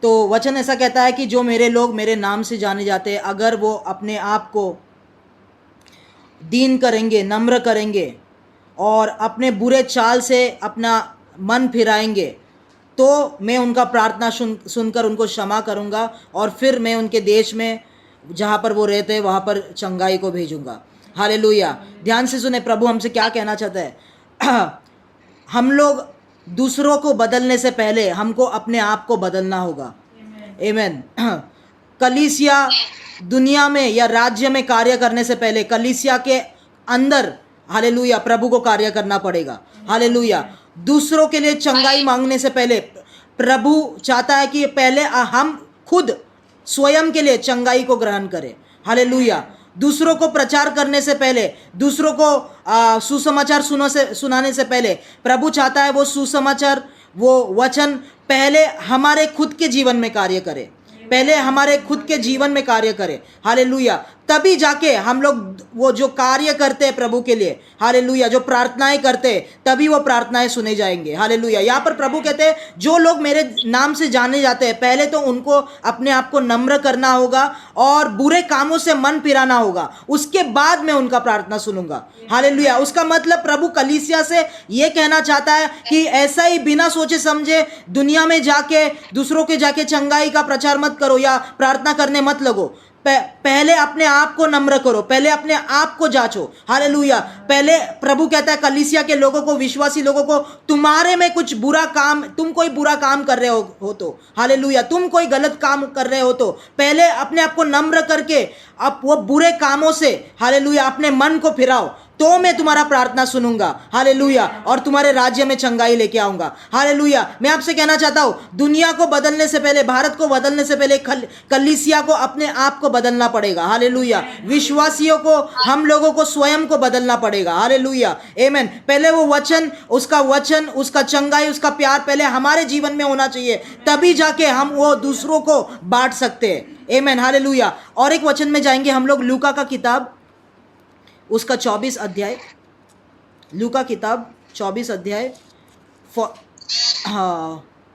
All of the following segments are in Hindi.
तो वचन ऐसा कहता है कि जो मेरे लोग मेरे नाम से जाने जाते हैं, अगर वो अपने आप को दीन करेंगे, नम्र करेंगे और अपने बुरे चाल से अपना मन फिराएंगे, तो मैं उनका प्रार्थना सुनकर उनको क्षमा करूंगा और फिर मैं उनके देश में जहाँ पर वो रहते हैं वहाँ पर चंगाई को भेजूंगा। हालेलुया। ध्यान से सुने, प्रभु हमसे क्या कहना चाहता है। हम लोग दूसरों को बदलने से पहले हमको अपने आप को बदलना होगा। आमीन। कलीसिया दुनिया में या राज्य में कार्य करने से पहले कलीसिया के अंदर, हालेलुया, प्रभु को कार्य करना पड़ेगा। हालेलुया। दूसरों के लिए चंगाई मांगने से पहले प्रभु चाहता है कि पहले हम खुद स्वयं के लिए चंगाई को ग्रहण करें। हालेलुया। दूसरों को प्रचार करने से पहले, दूसरों को सुसमाचार सुनाने से पहले प्रभु चाहता है वो सुसमाचार, वो वचन पहले हमारे खुद के जीवन में कार्य करे, पहले हमारे खुद के जीवन में कार्य करे। हालेलुया। तभी जाके हम लोग वो जो कार्य करते हैं प्रभु के लिए, हालेलुया, जो प्रार्थनाएं करते हैं, तभी वो प्रार्थनाएं सुने जाएंगे। हालेलुया। यहाँ पर प्रभु कहते हैं जो लोग मेरे नाम से जाने जाते हैं, पहले तो उनको अपने आप को नम्र करना होगा और बुरे कामों से मन फिराना होगा, उसके बाद मैं उनका प्रार्थना सुनूंगा। हालेलुया। उसका मतलब प्रभु कलीसिया से ये कहना चाहता है कि ऐसा ही बिना सोचे समझे दुनिया में जाके दूसरों के जाके चंगाई का प्रचार मत करो या प्रार्थना करने मत लगो। पहले अपने आप को नम्र करो, पहले अपने आप को जांचो। हालेलुया। पहले प्रभु कहता है कलीसिया के लोगों को, विश्वासी लोगों को, तुम्हारे में कुछ बुरा काम, तुम कोई बुरा काम कर रहे हो तो, हालेलुया, तुम कोई गलत काम कर रहे हो तो पहले अपने आप को नम्र करके अब वो बुरे कामों से, हालेलुया, अपने मन को फिराओ, तो मैं तुम्हारा प्रार्थना सुनूंगा। हालेलुया। और तुम्हारे राज्य में चंगाई लेके आऊंगा। हालेलुया। मैं आपसे कहना चाहता हूं, दुनिया को बदलने से पहले, भारत को बदलने से पहले कलीसिया को अपने आप को बदलना पड़ेगा। हालेलुया। विश्वासियों को, हम लोगों को स्वयं को बदलना पड़ेगा। हालेलुया। आमीन। पहले वो वचन, उसका चंगाई, उसका प्यार पहले हमारे जीवन में होना चाहिए, तभी जाके हम वो दूसरों को बांट सकते हैं। आमीन। हालेलुया। और एक वचन में जाएंगे हम लोग, लूका का किताब, उसका 24 अध्याय, लूका किताब 24 अध्याय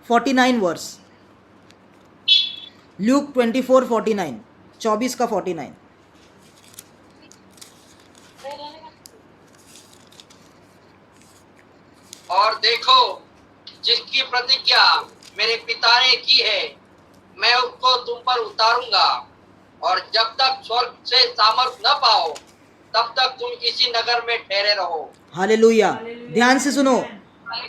49 वर्स, लूक 24:49, 24 का 49। और देखो, जिसकी प्रतिज्ञा मेरे पिता ने की है, मैं उसको तुम पर उतारूंगा, और जब तक स्वर्ग से सामर्थ न पाओ, तब तक तुम इसी नगर में ठहरे रहो। हालेलुया। ध्यान से सुनो,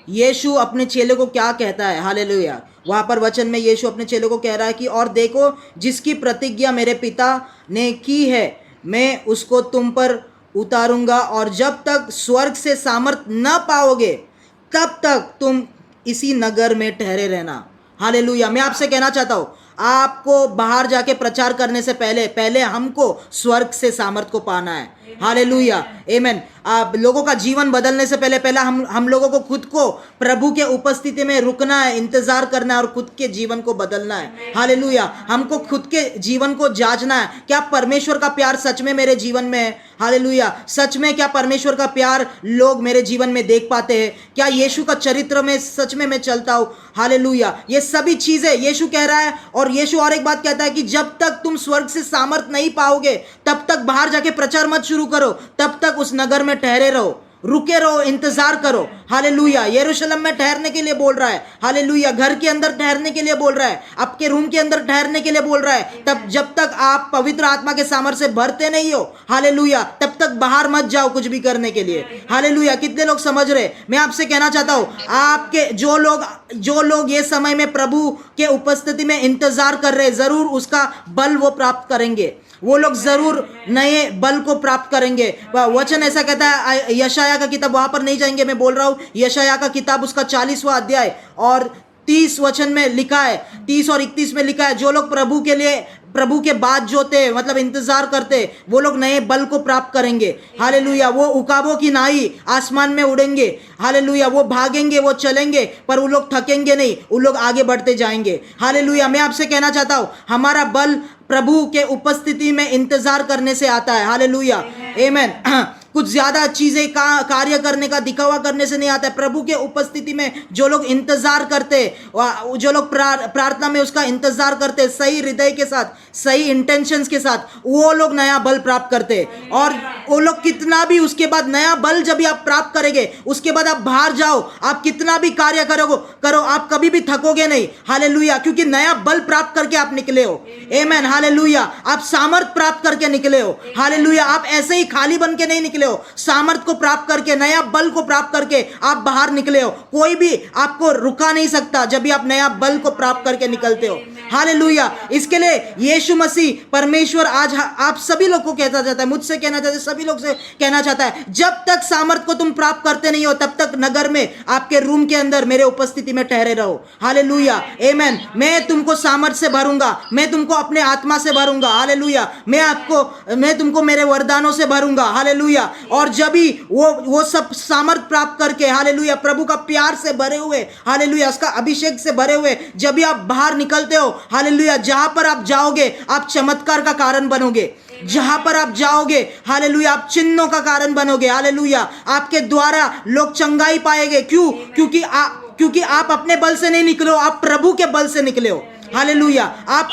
यीशु अपने चेले को क्या कहता है। हालेलुया। वहां पर वचन में यीशु अपने चेले को कह रहा है कि और देखो, जिसकी प्रतिज्ञा मेरे पिता ने की है, मैं उसको तुम पर उतारूंगा, और जब तक स्वर्ग से सामर्थ न पाओगे, तब तक तुम इसी नगर में ठहरे रहना। हालेलुया। मैं आपसे कहना चाहता हूं, आपको बाहर जाके प्रचार करने से पहले हमको स्वर्ग से सामर्थ को पाना है। हालेलुया। आमीन। आप लोगों का जीवन बदलने से पहले हम लोगों को खुद को प्रभु के उपस्थिति में रुकना है, इंतजार करना है और खुद के जीवन को बदलना है। हालेलुया। हमको खुद के जीवन को जांचना है, क्या परमेश्वर का प्यार सच में मेरे जीवन में है। हालेलुया। सच में क्या परमेश्वर का प्यार लोग मेरे जीवन में देख पाते हैं, क्या यीशु का चरित्र में सच में मैं चलता हूँ। हालेलुया। ये सभी चीजें यीशु कह रहा है। और यीशु और एक बात कहता है कि जब तक तुम स्वर्ग से सामर्थ नहीं पाओगे, तब तक बाहर जाके प्रचार मत शुरू करो, तब तक उस नगर में ठहरे रहो, रुके रहो, इंतजार करो। हालेलुया। यरूशलेम में ठहरने के लिए बोल रहा है। हालेलुया। घर के अंदर ठहरने के लिए बोल रहा है, आपके रूम के अंदर ठहरने के लिए बोल रहा है। तब जब तक आप पवित्र आत्मा के सामर्थ्य से भरते नहीं हो, हालेलुया, तब तक बाहर मत जाओ कुछ भी करने के लिए। हालेलुया। कितने लोग समझ रहे? मैं आपसे कहना चाहता हूं, आपके जो लोग ये समय में प्रभु के उपस्थिति में इंतजार कर रहे, जरूर उसका बल वो प्राप्त करेंगे, वो लोग जरूर नए बल को प्राप्त करेंगे। वचन ऐसा कहता है, यशाया का किताब, वहां पर नहीं जाएंगे, मैं बोल रहा हूं यशाया का किताब, उसका 40वां अध्याय और 30 वचन में लिखा है, 30 और 31 में लिखा है, जो लोग प्रभु के बाद जोते, मतलब इंतजार करते, वो लोग नए बल को प्राप्त करेंगे। हालेलुया। वो उकाबों की नाई आसमान में उड़ेंगे। हालेलुया। वो भागेंगे, वो चलेंगे, पर वो लोग थकेंगे नहीं, वो लोग आगे बढ़ते जाएंगे। हालेलुया। मैं आपसे कहना चाहता हूं, हमारा बल प्रभु के उपस्थिति में इंतजार करने से आता है। हालेलुया। आमीन। कुछ ज्यादा चीजें कार्य करने का दिखावा करने से नहीं आता है। प्रभु के उपस्थिति में जो लोग इंतजार करते, जो लोग प्रार्थना में उसका इंतजार करते सही हृदय के साथ, सही इंटेंशंस के साथ, वो लोग नया बल प्राप्त करते। और वो लोग कितना भी उसके बाद नया बल जब भी आप प्राप्त करेंगे, उसके बाद आप बाहर जाओ, आप कितना भी कार्य करो, आप कभी भी थकोगे नहीं। हालेलुया, क्योंकि नया बल प्राप्त करके आप निकले हो। आमेन, हालेलुया। आप सामर्थ प्राप्त करके निकले हो। हालेलुया, आप ऐसे ही खाली बन के नहीं निकले हो, सामर्थ को प्राप्त करके, नया बल को प्राप्त करके आप बाहर निकले हो। कोई भी आपको रुका नहीं सकता जब भी आप नया बल को प्राप्त करके निकलते हो। हालेलुया। इसके लिए यीशु मसीह परमेश्वर आज आप सभी लोग को कहता जाता है, मुझसे कहना चाहता है, सभी लोग से कहना चाहता है, जब तक सामर्थ को तुम प्राप्त करते नहीं हो तब तक नगर में आपके रूम के अंदर मेरे उपस्थिति में ठहरे रहो। हालेलुया, आमेन। मैं तुमको सामर्थ से भरूंगा, मैं तुमको अपने आत्मा से भरूंगा। हालेलुया, मैं तुमको मेरे वरदानों से भरूंगा। हालेलुया। और जब भी वो सब सामर्थ प्राप्त करके, हालेलुया, प्रभु का प्यार से भरे हुए, हालेलुया, उसका अभिषेक से भरे हुए जब भी आप बाहर निकलते हो, हालेलुया, जहां पर आप जाओगे आप चमत्कार का कारण बनोगे। जहां पर आप जाओगे, हालेलुया, आप चिन्हों का कारण बनोगे। हालेलुया, आपके द्वारा लोग चंगाई पाएंगे। क्योंकि आप अपने बल से नहीं निकले हो, आप प्रभु के बल से निकले हो। हालेलुया, आप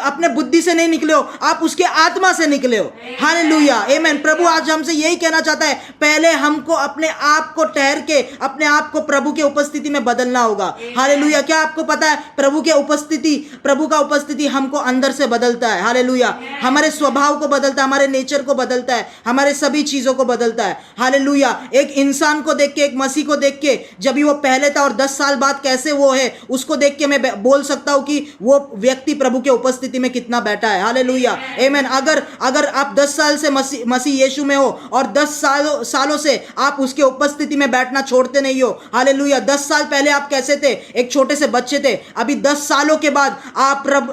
अपने बुद्धि से नहीं निकले हो, आप उसके आत्मा से निकले हो। हालेलुया, आमेन। प्रभु आज हमसे यही कहना चाहता है, पहले हमको अपने आप को ठहर के अपने आप को प्रभु के उपस्थिति में बदलना होगा। हालेलुया। क्या आपको पता है प्रभु का उपस्थिति हमको अंदर से बदलता है। हालेलुया, हमारे स्वभाव को बदलता है, हमारे नेचर को बदलता है, हमारे सभी चीजों को बदलता है। हालेलुया। एक इंसान को देख के, एक मसीह को देख के, जब भी वो पहले था और 10 साल बाद कैसे वो है, उसको देख के मैं बोल सकता हूं कि वो व्यक्ति प्रभु के उपस्थिति में कितना बैठा है। हालेलुया, आमेन। अगर आप 10 साल से मसीह यीशु में हो और 10 सालों से आप उसके उपस्थिति में बैठना छोड़ते नहीं हो। हालेलुया। 10 साल पहले आप कैसे थे? एक छोटे से बच्चे थे। अभी 10 सालों के बाद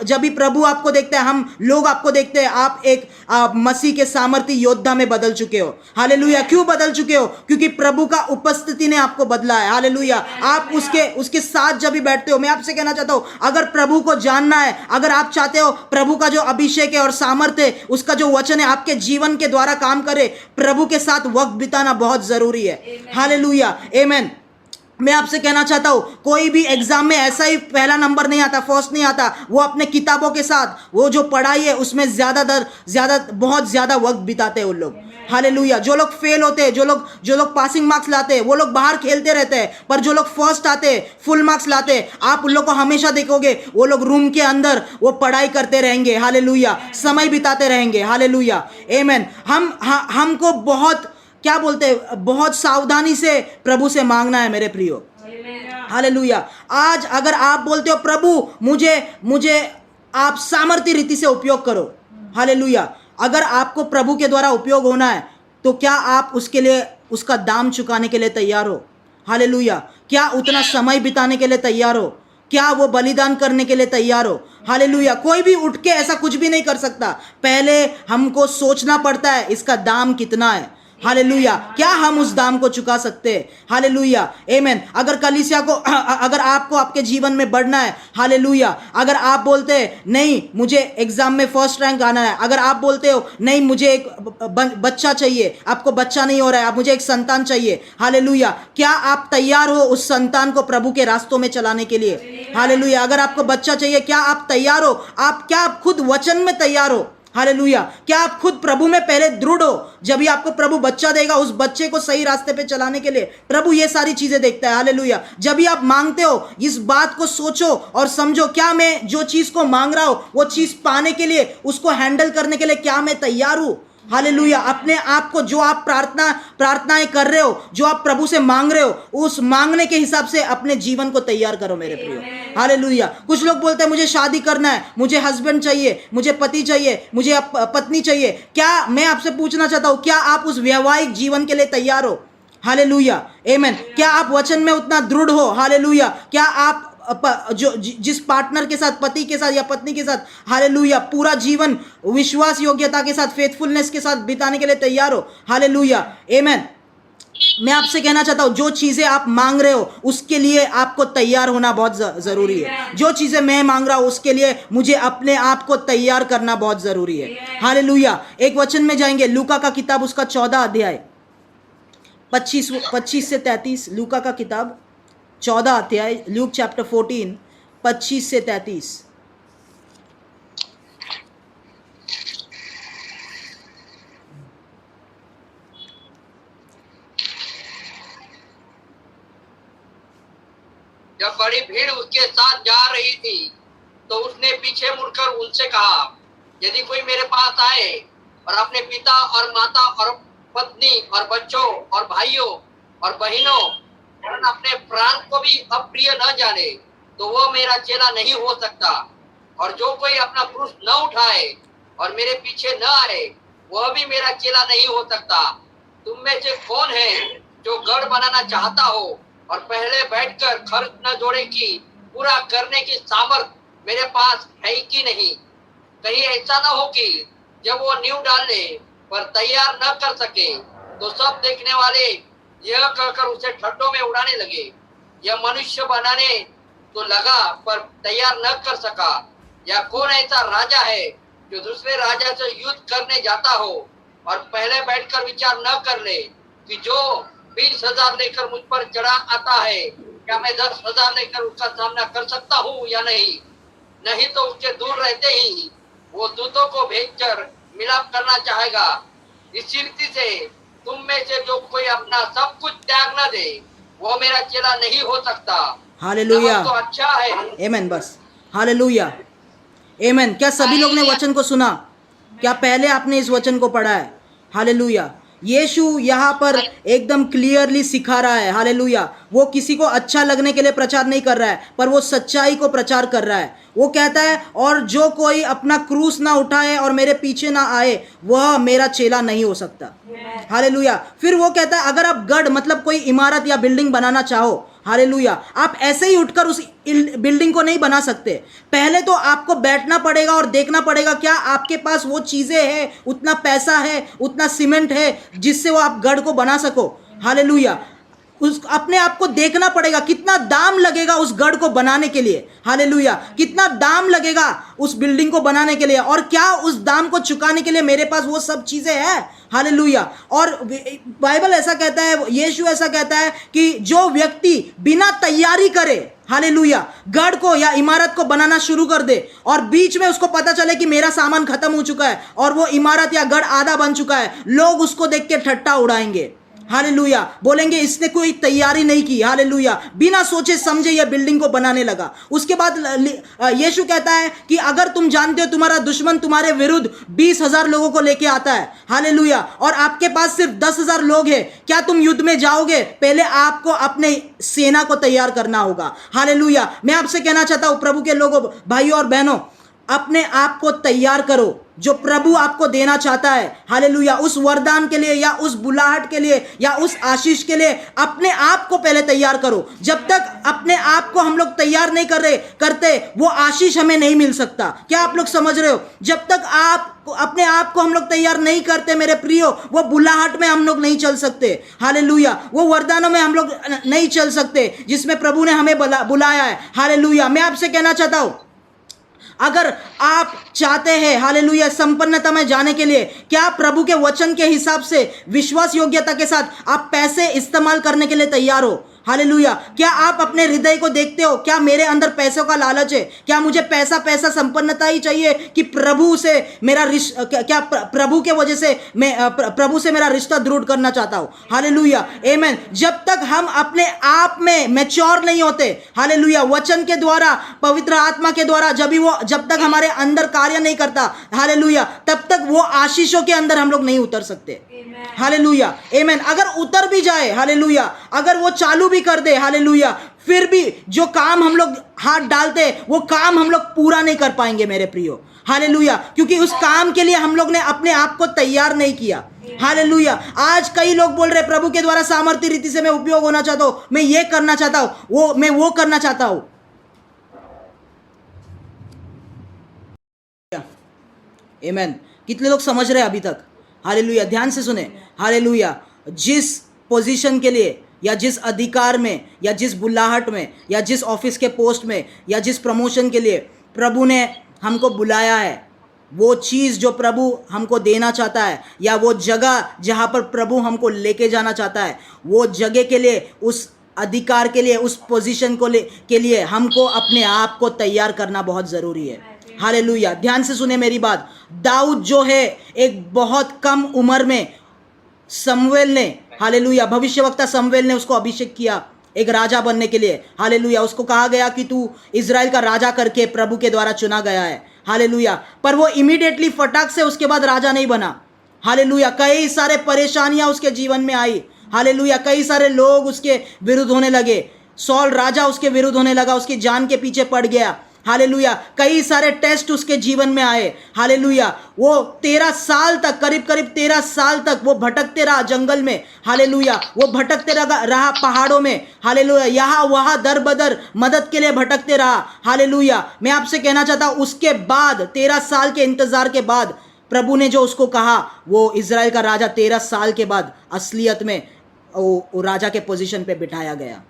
जब भी प्रभु आपको देखते हैं, हम लोग आपको देखते हैं, आप एक मसीह के सामर्थी योद्धा में बदल चुके हो। हालेलुया। क्यों बदल चुके हो? क्योंकि प्रभु का उपस्थिति ने आपको बदला है। हालेलुया। आप उसके साथ जब भी बैठते हो, मैं आपसे कहना चाहता हूं, अगर प्रभु को जानना है, अगर आप चाहते हो प्रभु का जो अभिषेक है और सामर्थ्य है, उसका जो वचन है आपके जीवन के द्वारा काम करे, प्रभु के साथ वक्त बिताना बहुत जरूरी है। हालेलुया, आमेन। मैं आपसे कहना चाहता हूं, कोई भी एग्जाम में ऐसा ही पहला नंबर नहीं आता, फर्स्ट नहीं आता। वो अपने किताबों के साथ, वो जो पढ़ाई है उसमें बहुत ज्यादा वक्त बिताते हैं उन लोग। हालेलुया। जो लोग फेल होते हैं, जो लोग पासिंग मार्क्स लाते हैं, वो लोग बाहर खेलते रहते हैं, पर जो लोग फर्स्ट आते हैं, फुल मार्क्स लाते हैं, आप उन लोग को हमेशा देखोगे वो लोग रूम के अंदर वो पढ़ाई करते रहेंगे। हालेलुया, समय बिताते रहेंगे। हालेलुया, आमेन। हमको बहुत सावधानी से प्रभु से मांगना है मेरे प्रियो। हालेलुया। आज अगर आप बोलते हो, प्रभु मुझे आप सामर्थ्य रीति से उपयोग करो। हालेलुया। अगर आपको प्रभु के द्वारा उपयोग होना है, तो क्या आप उसके लिए उसका दाम चुकाने के लिए तैयार हो? हालेलुया। क्या उतना समय बिताने के लिए तैयार हो? क्या वो बलिदान करने के लिए तैयार हो? हालेलुया। कोई भी उठ के ऐसा कुछ भी नहीं कर सकता। पहले हमको सोचना पड़ता है इसका दाम कितना है। हालेलुया। क्या हम उस दाम को चुका सकते हैं? हालेलुया, आमेन। अगर कलीसिया को, अगर आपको आपके जीवन में बढ़ना है, हालेलुया, अगर आप बोलते हैं नहीं मुझे एग्जाम में फर्स्ट रैंक आना है, अगर आप बोलते हो नहीं मुझे एक बच्चा चाहिए, आपको बच्चा नहीं हो रहा है, आप मुझे एक संतान चाहिए, हालेलुया, क्या आप तैयार हो उस संतान को प्रभु के रास्तों में चलाने के लिए? हालेलुया। अगर आपको बच्चा चाहिए, क्या आप तैयार हो? क्या आप खुद वचन में तैयार हो? हालेलुया। क्या आप खुद प्रभु में पहले दृढ़ हो? जब भी आपको प्रभु बच्चा देगा, उस बच्चे को सही रास्ते पे चलाने के लिए प्रभु ये सारी चीजें देखता है। हालेलुया। जब भी आप मांगते हो, इस बात को सोचो और समझो, क्या मैं जो चीज को मांग रहा हूं वो चीज पाने के लिए, उसको हैंडल करने के लिए क्या मैं तैयार हूं? हालेलुया। अपने आप को, जो आप प्रार्थनाएं कर रहे हो, जो आप प्रभु से मांग रहे हो, उस मांगने के हिसाब से अपने जीवन को तैयार करो मेरे प्रियो। हालेलुया। कुछ लोग बोलते हैं मुझे शादी करना है, मुझे हस्बैंड चाहिए, मुझे पति चाहिए, मुझे पत्नी चाहिए। क्या मैं आपसे पूछना चाहता हूं, क्या आप उस वैवाहिक जीवन के लिए तैयार हो? हालेलुया, आमेन। क्या आप वचन में उतना दृढ़ हो? हालेलुया। क्या आप जिस पार्टनर के साथ, पति के साथ या पत्नी के साथ, हालेलुया, पूरा जीवन विश्वास योग्यता के साथ, फेथफुलनेस के साथ बिताने के लिए तैयार हो? हालेलुया, आमेन। मैं आपसे कहना चाहता हूं, जो चीजें आप मांग रहे हो उसके लिए आपको तैयार होना बहुत जरूरी है। जो चीजें मैं मांग रहा हूं उसके लिए मुझे अपने आप को तैयार करना बहुत जरूरी है। हालेलुया। एक वचन में जाएंगे, लूका का किताब उसका 14 अध्याय, 25 से 33, लूका का किताब 14 अध्याय, ल्यूक चैप्टर 14 25 से 33। जब बड़ी भीड़ उसके साथ जा रही थी तो उसने पीछे मुड़कर उनसे कहा, यदि कोई मेरे पास आए और अपने पिता और माता और पत्नी और बच्चों और भाइयों और बहनों और अपने प्राण को भी अप्रिय न जाने तो वो मेरा चेला नहीं हो सकता। और जो कोई अपना क्रूस न उठाए और मेरे पीछे न आए वह भी मेरा चेला नहीं हो सकता। तुम में से कौन है जो गढ़ बनाना चाहता हो और पहले बैठकर खर्च न जोड़े कि पूरा करने की सामर्थ मेरे पास है कि नहीं? कहीं ऐसा न हो कि जब वो नींव डालने पर तैयार न कर सके तो सब देखने वाले यह कहकर उसे ठड्डों में उड़ाने लगे, यह मनुष्य बनाने तो लगा पर तैयार न कर सका। या कौन ऐसा राजा है जो दूसरे राजा से युद्ध करने जाता हो और पहले बैठकर विचार न कर ले कि जो 20,000 लेकर मुझ पर चढ़ा आता है क्या मैं 10,000 लेकर उसका सामना कर सकता हूँ या नहीं? नहीं तो उसके दूर रहते ही वो दूतों को भेजकर मिलाप करना चाहेगा। इस रीति से तुम में से जो कोई अपना सब कुछ त्याग न दे वो मेरा चेला नहीं हो सकता। हालेलुया, तो अच्छा है। आमेन। बस हालेलुया, आमेन। क्या सभी लोग ने वचन को सुना? क्या पहले आपने इस वचन को पढ़ा है? हालेलुया। यीशु यहाँ पर एकदम क्लियरली सिखा रहा है। हालेलुया। वो किसी को अच्छा लगने के लिए प्रचार नहीं कर रहा है, पर वो सच्चाई को प्रचार कर रहा है। वो कहता है, और जो कोई अपना क्रूस ना उठाए और मेरे पीछे ना आए वह मेरा चेला नहीं हो सकता। हालेलुया। फिर वो कहता है, अगर आप गढ़ मतलब कोई इमारत या बिल्डिंग बनाना चाहो, हालेलुया, आप ऐसे ही उठकर उस बिल्डिंग को नहीं बना सकते। पहले तो आपको बैठना पड़ेगा और देखना पड़ेगा क्या आपके पास वो चीजें हैं, उतना पैसा है, उतना सीमेंट है जिससे वो आप गढ़ को बना सको। हालेलुया। उस अपने आप को देखना पड़ेगा, कितना दाम लगेगा उस गढ़ को बनाने के लिए। हालेलुया। कितना दाम लगेगा उस बिल्डिंग को बनाने के लिए, और क्या उस दाम को चुकाने के लिए मेरे पास वो सब चीजें हैं। हालेलुया। और बाइबल ऐसा कहता है, यीशु ऐसा कहता है कि जो व्यक्ति बिना तैयारी करे, हालेलुया, गढ़ को या इमारत को बनाना शुरू कर दे और बीच में उसको पता चले कि मेरा सामान खत्म हो चुका है और वो इमारत या गढ़ आधा बन चुका है, लोग उसको देख के ठट्ठा उड़ाएंगे। हालेलुया। बोलेंगे इसने कोई तैयारी नहीं की। हालेलुया। बिना सोचे समझे यह बिल्डिंग को बनाने लगा। उसके बाद यीशु कहता है कि अगर तुम जानते हो तुम्हारा दुश्मन तुम्हारे विरुद्ध 20,000 लोगों को लेके आता है, हालेलुया, और आपके पास सिर्फ 10,000 लोग हैं, क्या तुम युद्ध में जाओगे? पहले आपको अपने सेना को तैयार करना होगा। हालेलुया। मैं आपसे कहना चाहता हूं, प्रभु के लोगों, भाइयों और बहनों, अपने आप को तैयार करो जो प्रभु आपको देना चाहता है। हालेलुया। उस वरदान के लिए या उस बुलाहट के लिए या उस आशीष के लिए अपने आप को पहले तैयार करो। जब तक अपने आप को हम लोग तैयार नहीं करते वो आशीष हमें नहीं मिल सकता। क्या आप लोग समझ रहे हो? जब तक आप अपने आप को हम लोग तैयार नहीं करते मेरे प्रियो, वो बुलाहट में हम लोग नहीं चल सकते। हालेलुया। वो वरदानों में हम लोग नहीं चल सकते जिसमें प्रभु ने हमें बुलाया है। हालेलुया। मैं आपसे कहना चाहता हूं, अगर आप चाहते हैं, हालेलुया, संपन्नता में जाने के लिए, क्या प्रभु के वचन के हिसाब से विश्वास योग्यता के साथ आप पैसे इस्तेमाल करने के लिए तैयार हो? हालेलुया। क्या आप अपने हृदय को देखते हो? क्या मेरे अंदर पैसों का लालच है? क्या मुझे पैसा संपन्नता ही चाहिए कि प्रभु से मेरा क्या प्रभु के वजह से मैं प्रभु से मेरा रिश्ता दृढ़ करना चाहता हूं? हालेलुया, आमेन। जब तक हम अपने आप में मैच्योर नहीं होते, हालेलुया, वचन के द्वारा, पवित्र आत्मा के द्वारा जब तक हमारे अंदर कार्य नहीं करता, हालेलुया, तब तक वो आशीषों के अंदर हम लोग नहीं उतर सकते। हालेलुया, आमेन। अगर उतर भी जाए, हालेलुया, अगर वो चालू भी कर दे, हालेलुया, फिर भी जो काम हम लोग हाथ डालते वो काम हम लोग पूरा नहीं कर पाएंगे मेरे प्रियो। हालेलुया। क्योंकि उस काम के लिए हम लोग ने अपने आप को तैयार नहीं किया। हालेलुया। आज कई लोग बोल रहे प्रभु के द्वारा सामर्थ्य रीति से मैं उपयोग होना चाहता हूं, मैं ये करना चाहता हूं, मैं वो करना चाहता हूं। आमेन। कितने लोग समझ रहे हैं अभी तक? हालेलुया। ध्यान से सुने। हालेलुया। जिस पोजीशन के लिए या जिस अधिकार में या जिस बुलाहट में या जिस ऑफिस के पोस्ट में या जिस प्रमोशन के लिए प्रभु ने हमको बुलाया है, वो चीज़ जो प्रभु हमको देना चाहता है, या वो जगह जहाँ पर प्रभु हमको लेके जाना चाहता है, वो जगह के लिए, उस अधिकार के लिए, उस पोजीशन के लिए हमको अपने आप को तैयार करना बहुत ज़रूरी है। हालेलुया। ध्यान से सुने मेरी बात। दाऊद जो है, एक बहुत कम उम्र में शमूएल ने, हालेलुया, भविष्यवक्ता शमूएल ने उसको अभिषेक किया एक राजा बनने के लिए। हालेलुया। उसको कहा गया कि तू इज़राइल का राजा करके प्रभु के द्वारा चुना गया है। हालेलुया। पर वो इमीडिएटली फटाक से उसके बाद राजा नहीं बना। हालेलुया। कई सारे परेशानियां उसके जीवन में आई। हालेलुया। कई सारे लोग उसके विरुद्ध होने लगे। सॉल राजा उसके विरुद्ध होने लगा, उसकी जान के पीछे पड़ गया। हालेलुया। कई सारे टेस्ट उसके जीवन में आए। हालेलुया। वो 13 साल तक, करीब 13 साल तक वो भटकते रहा जंगल में। हालेलुया। वो भटकते रहा पहाड़ों में। हालेलुया। यहाँ वहाँ दर बदर मदद के लिए भटकते रहा। हालेलुया। मैं आपसे कहना चाहता हूँ, उसके बाद 13 साल के इंतजार के बाद प्रभु ने जो उसको कहा, वो इज़राइल का राजा 13 साल के बाद असलियत में वो राजा के पोजीशन पे बिठाया गया।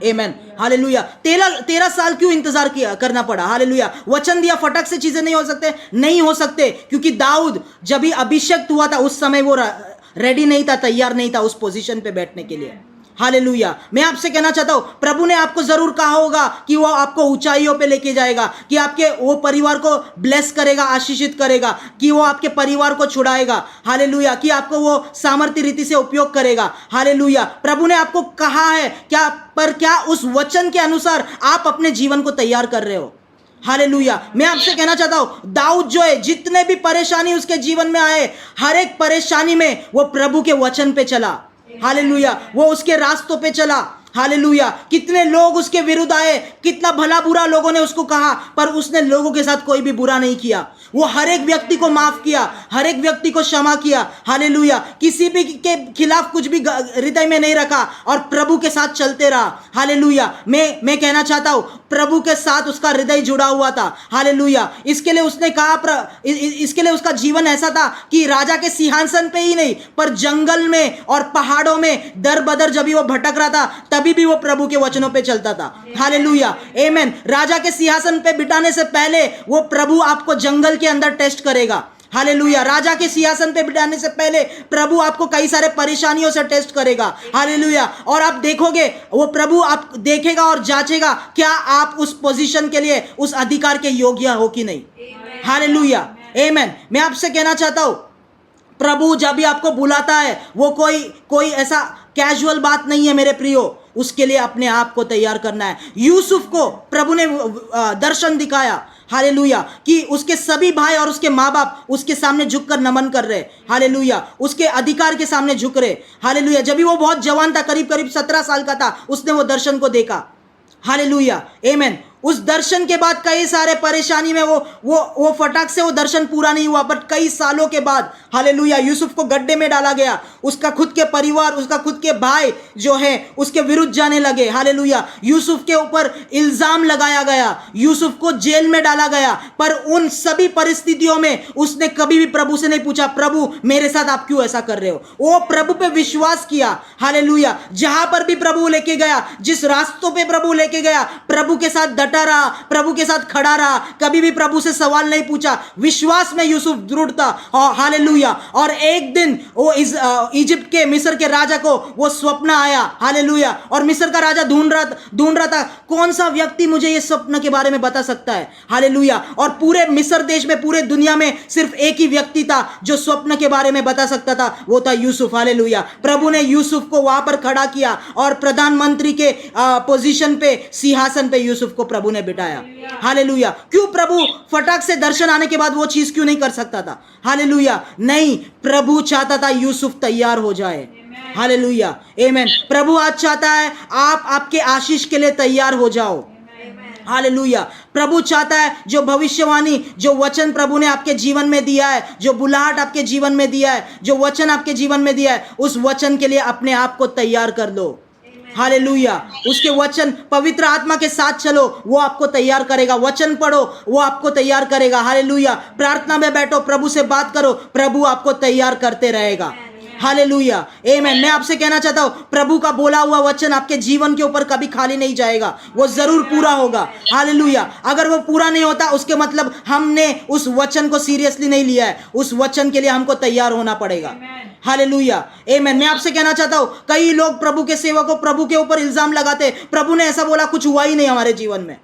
आमेन। हालेलुया। 13 साल क्यों इंतजार करना पड़ा? हालेलुया। वचन दिया, फटक से चीजें नहीं हो सकते, क्योंकि दाऊद जब भी अभिषेक हुआ था उस समय वो रेडी नहीं था, तैयार नहीं था उस पोजीशन पे बैठने के लिए। हालेलुया। मैं आपसे कहना चाहता हूं, प्रभु ने आपको जरूर कहा होगा कि वो आपको ऊंचाइयों पे लेके जाएगा, कि आपके वो परिवार को ब्लेस करेगा, आशीषित करेगा, कि वो आपके परिवार को छुड़ाएगा। हालेलुया। कि आपको वो सामर्थ्य रीति से उपयोग करेगा। हालेलुया। प्रभु ने आपको कहा है क्या, पर क्या उस वचन के अनुसार आप अपने जीवन को तैयार कर रहे हो? हालेलुया। मैं आपसे कहना चाहता हूं, दाऊद जो है, जितने भी परेशानी उसके जीवन में आए, हर एक परेशानी में वो प्रभु के वचन पे चला। हालेलुया। वो उसके रास्तों पे चला। हालेलुया। कितने लोग उसके विरुद्ध आए, कितना भला बुरा लोगों ने उसको कहा, पर उसने लोगों के साथ कोई भी बुरा नहीं किया। वो हर एक व्यक्ति को माफ किया, हर एक व्यक्ति को क्षमा किया। हालेलुया। किसी भी के खिलाफ कुछ भी हृदय में नहीं रखा और प्रभु के साथ चलते रहा। हालेलुया। मैं कहना चाहता हूं, प्रभु के साथ उसका हृदय जुड़ा हुआ था। हालेलुया। इसके लिए उसने कहा, इसके लिए उसका जीवन ऐसा था कि राजा के सिंहासन पे ही नहीं, पर जंगल में और पहाड़ों में दर बदर जब भी वो भटक रहा था, तभी भी वो प्रभु के वचनों पे चलता था। हालेलुया। आमेन। राजा के सिंहासन पे बिठाने से पहले वो प्रभु आपको जंगल के अंदर टेस्ट करेगा। हालेलुया। राजा के सिंहासन पे बिठाने से पहले प्रभु आपको कई सारे परेशानियों से टेस्ट करेगा। हालेलुया। और आप देखोगे, वो प्रभु आप देखेगा और जांचेगा क्या आप उस पोजीशन के लिए, उस अधिकार के योग्य हो कि नहीं। हालेलुया। आमेन। मैं आपसे कहना चाहता हूं, प्रभु जब भी आपको बुलाता है, वो कोई ऐसा कैजुअल बात नहीं है मेरे प्रियो। उसके लिए अपने आप को तैयार करना है। यूसुफ को प्रभु ने दर्शन दिखाया। हालेलुया। कि उसके सभी भाई और उसके माँ बाप उसके सामने झुककर नमन कर रहे। हालेलुया। उसके अधिकार के सामने झुक रहे। हालेलुया। जब भी वो बहुत जवान था, करीब 17 साल का था, उसने वो दर्शन को देखा। हालेलुया। आमेन। उस दर्शन के बाद कई सारे परेशानी में वो फटाक से वो दर्शन पूरा नहीं हुआ, बट कई सालों के बाद हालेलुया यूसुफ को गड्ढे में डाला गया। उसका खुद के परिवार, उसका खुद के भाई जो है उसके विरुद्ध जाने लगे। हालेलुया। यूसुफ के ऊपर इल्जाम लगाया गया, यूसुफ को जेल में डाला गया, पर उन सभी परिस्थितियों में उसने कभी भी प्रभु से नहीं पूछा, प्रभु मेरे साथ आप क्यों ऐसा कर रहे हो। वो प्रभु पे विश्वास किया। हालेलुया। जहां पर भी प्रभु लेके गया, जिस रास्तों पे प्रभु लेके गया, प्रभु के साथ डटा रहा, प्रभु के साथ खड़ा रहा, कभी भी प्रभु से सवाल नहीं पूछा। विश्वास में यूसुफ दृढ़ था। हालेलुया। और एक दिन वो इजिप्ट के, मिस्र के राजा को वो स्वप्न आया। हालेलुया। और मिस्र का राजा ढूंढ रहा था कौन सा व्यक्ति मुझे ये स्वप्न के बारे में बता सकता है। हालेलुया। और पूरे मिस्र देश में, पूरे दुनिया में सिर्फ एक ही व्यक्ति था जो स्वप्न के बारे में बता सकता था, वो था यूसुफ। हालेलुया। प्रभु ने यूसुफ को वहां पर खड़ा किया और प्रधानमंत्री के पोजीशन पे, सिंहासन पे यूसुफ को प्रभु ने बिठाया। हालेलुया। क्यों? प्रभु फटाक से दर्शन आने के बाद वो चीज क्यों नहीं कर सकता था? हालेलुया। नहीं, प्रभु चाहता था यूसुफ तैयार हो जाए। हालेलुया। आमेन। प्रभु आज चाहता है आप आपके आशीष के लिए तैयार हो जाओ। हालेलुया। प्रभु चाहता है जो भविष्यवाणी, जो वचन प्रभु ने आपके जीवन में दिया है, जो बुलाहट आपके जीवन में दिया है, जो वचन आपके जीवन में दिया है, उस वचन के लिए अपने आप को तैयार कर लो। हालेलुया। उसके वचन, पवित्र आत्मा के साथ चलो, वो आपको तैयार करेगा। वचन पढ़ो, वो आपको तैयार करेगा। हालेलुया। प्रार्थना में बैठो, प्रभु से बात करो, प्रभु आपको तैयार करते रहेगा। हालेलुया, आमेन। मैं आपसे कहना चाहता हूँ, प्रभु का बोला हुआ वचन आपके जीवन के ऊपर कभी खाली नहीं जाएगा, वो जरूर पूरा होगा। हालेलुया। अगर वो पूरा नहीं होता उसके मतलब हमने उस वचन को सीरियसली नहीं लिया है। उस वचन के लिए हमको तैयार होना पड़ेगा। हालेलुया, आमेन। मैं आपसे कहना चाहता हूँ, कई लोग प्रभु के सेवकों, प्रभु के ऊपर इल्जाम लगाते, प्रभु ने ऐसा बोला, कुछ हुआ ही नहीं हमारे जीवन में।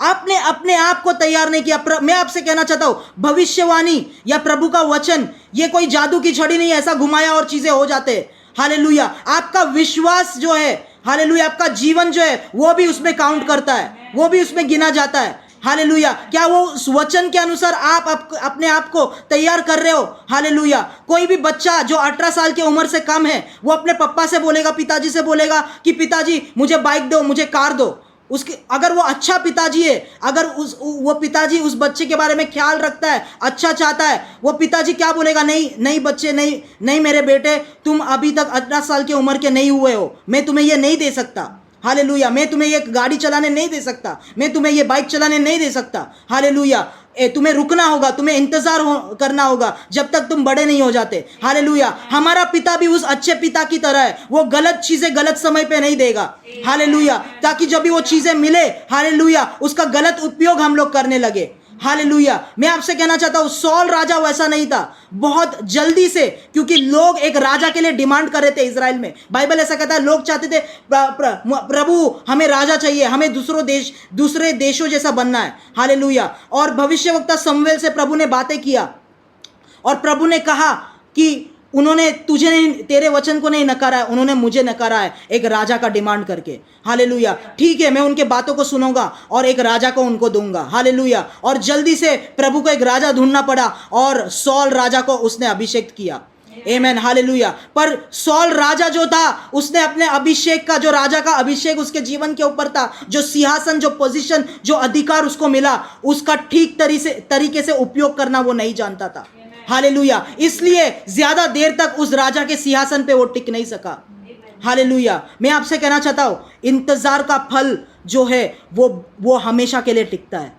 आपने अपने आप को तैयार नहीं किया। मैं आपसे कहना चाहता हूं, भविष्यवाणी या प्रभु का वचन ये कोई जादू की छड़ी नहीं, ऐसा घुमाया और चीजें हो जाते। हालेलुया। आपका विश्वास जो है, हालेलुया, आपका जीवन जो है वो भी उसमें काउंट करता है, वो भी उसमें गिना जाता है। हालेलुया। क्या वो उस वचन के अनुसार आप अपने आप को तैयार कर रहे हो? हालेलुया। कोई भी बच्चा जो 18 साल की उम्र से कम है, वो अपने पापा से बोलेगा, पिताजी से बोलेगा कि पिताजी मुझे बाइक दो, मुझे कार दो। उसके अगर वो अच्छा पिताजी है, अगर वो पिताजी उस बच्चे के बारे में ख्याल रखता है, अच्छा चाहता है, वो पिताजी क्या बोलेगा? नहीं नहीं बच्चे, नहीं नहीं मेरे बेटे, तुम अभी तक 18 साल की उम्र के नहीं हुए हो, मैं तुम्हें ये नहीं दे सकता। हालेलुया। मैं तुम्हें ये गाड़ी चलाने नहीं दे सकता, मैं तुम्हें ये बाइक चलाने नहीं दे सकता। हालेलुया। तुम्हें रुकना होगा, तुम्हें इंतजार करना होगा जब तक तुम बड़े नहीं हो जाते। हालेलुया। हमारा पिता भी उस अच्छे पिता की तरह है, वो गलत चीजें गलत समय पे नहीं देगा। हालेलुया। ताकि जब भी वो चीजें मिले, हालेलुया, उसका गलत उपयोग हम लोग करने लगे। हालेलुया। मैं आपसे कहना चाहता हूं, सॉल राजा वैसा नहीं था। बहुत जल्दी से, क्योंकि लोग एक राजा के लिए डिमांड कर रहे थे इजराइल में। बाइबल ऐसा कहता है, लोग चाहते थे प्रभु हमें राजा चाहिए, हमें दूसरे देशों जैसा बनना है। हालेलुया। और भविष्यवक्ता शमूएल से प्रभु ने बातें किया और प्रभु ने कहा कि उन्होंने तुझे नहीं, तेरे वचन को नहीं नकारा है, उन्होंने मुझे नकारा है, एक राजा का डिमांड करके। हालेलुया। ठीक है, मैं उनके बातों को सुनूंगा और एक राजा को उनको दूंगा। हालेलुया। और जल्दी से प्रभु को एक राजा ढूंढना पड़ा और सॉल राजा को उसने अभिषेक किया। आमेन। हालेलुया। पर सॉल राजा जो था, उसने अपने अभिषेक का, जो राजा का अभिषेक उसके जीवन के ऊपर था, जो सिंहासन, जो पोजीशन, जो अधिकार उसको मिला, उसका ठीक तरीके से उपयोग करना वो नहीं जानता था। हालेलुया। इसलिए ज्यादा देर तक उस राजा के सिंहासन पे वो टिक नहीं सका। हालेलुया। मैं आपसे कहना चाहता हूं, इंतजार का फल जो है वो हमेशा के लिए टिकता है।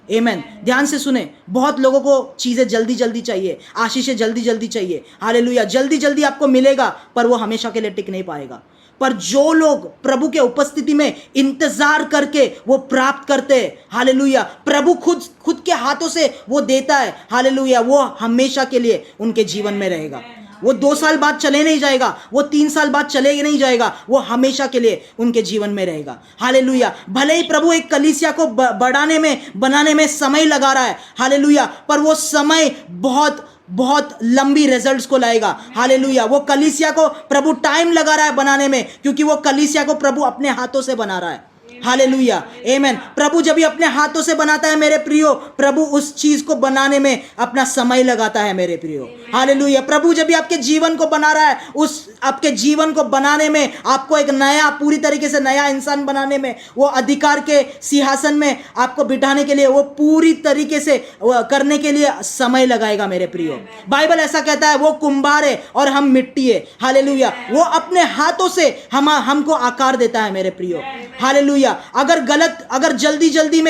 आमेन। ध्यान से सुने, बहुत लोगों को चीजें जल्दी जल्दी चाहिए, आशीषें जल्दी जल्दी चाहिए। हालेलुया। जल्दी जल्दी आपको मिलेगा, पर वो हमेशा के लिए टिक नहीं पाएगा। पर जो लोग प्रभु के उपस्थिति में इंतजार करके वो प्राप्त करते हैं, हालेलुया, प्रभु खुद के हाथों से वो देता है। हालेलुया। वो हमेशा के लिए उनके जीवन में रहेगा। वो 2 साल बाद चले नहीं जाएगा, वो 3 साल बाद चले नहीं जाएगा, वो हमेशा के लिए उनके जीवन में रहेगा। हालेलुया। भले ही प्रभु एक कलीसिया को बनाने में समय लगा रहा है, हालेलुया, पर वो समय बहुत लंबी रिजल्ट्स को लाएगा। हालेलुया। वो कलीसिया को प्रभु टाइम लगा रहा है बनाने में, क्योंकि वो कलीसिया को प्रभु अपने हाथों से बना रहा है। हालेलुया। आमेन। प्रभु जब भी अपने हाथों से बनाता है मेरे प्रियो, प्रभु उस चीज को बनाने में अपना समय लगाता है मेरे प्रियो। हालेलुया। प्रभु जब भी आपके जीवन को बना रहा है, उस आपके जीवन को बनाने में, आपको एक नया, पूरी तरीके से नया इंसान बनाने में, वो अधिकार के सिंहासन में आपको बिठाने के लिए, वो पूरी तरीके से करने के लिए समय लगाएगा मेरे प्रियो। बाइबल ऐसा कहता है, वो कुंभार है और हम मिट्टी है। हालेलुया। वो अपने हाथों से हमको आकार देता है मेरे प्रियो। हालेलुया। अगर जल्दी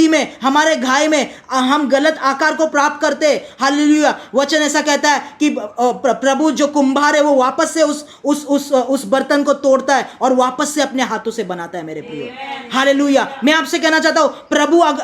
में, हमारे घाय में हम गलत आकार को प्राप्त करते, हालेलुया, वचन ऐसा कहता है कि प्रभु जो कुंभार है वो वापस से उस बर्तन को तोड़ता है और वापस से अपने हाथों से बनाता है मेरे प्रियो। हालेलुया। मैं आपसे कहना चाहता हूं,